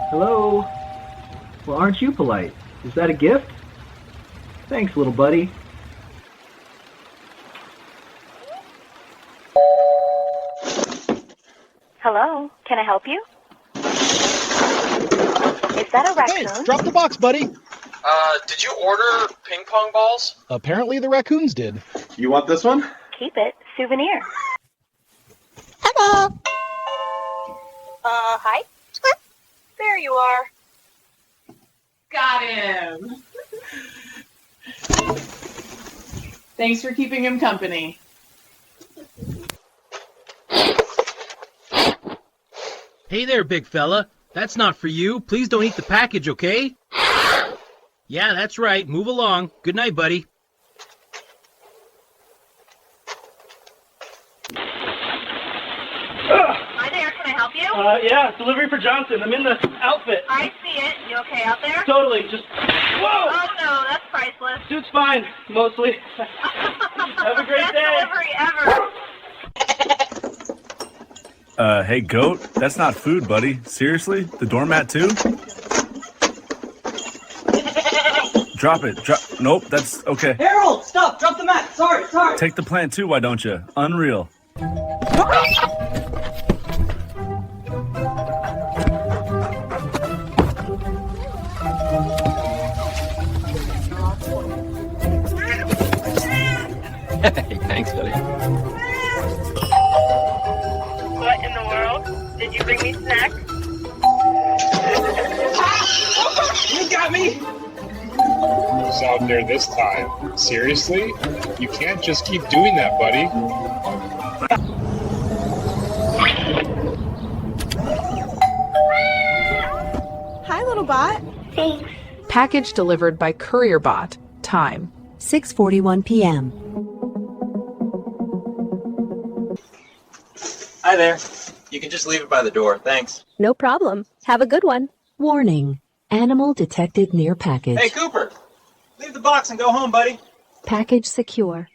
Hello? Well, aren't you polite? Is that a gift? Thanks, little buddy. Hello, can I help you? Is that a Hey, raccoon? drop the box, buddy. Did you order ping pong balls? Apparently the raccoons did. You want this one? Keep it. Souvenir. Hello. Hi? There you are. Got him. Thanks for keeping him company. Hey there, big fella. That's not for you. Please don't eat the package, okay? Yeah, that's right. Move along. Good night, buddy. Hi there, can I help you? Yeah, delivery for Johnson. I'm in the outfit. I see it. You okay out there? Totally. Just, whoa! Oh no, that's priceless. Suit's fine, mostly. Have a great Best day. delivery ever. Hey, goat, that's not food, buddy. Seriously? The doormat, too? Drop it. Nope, that's okay. Harold, stop! Drop the mat! Sorry! Take the plant, too, why don't you? Unreal. Hey, thanks, buddy. What in the world? Did you bring me snacks? You got me! Who's out there this time? Seriously? You can't just keep doing that, buddy. Hi, little bot. Thanks. Package delivered by Courier Bot. Time. 6:41 p.m. Hi there. You can just leave it by the door. Thanks. No problem. Have a good one. Warning. Animal detected near package. Hey, Cooper. Leave the box and go home, buddy. Package secure.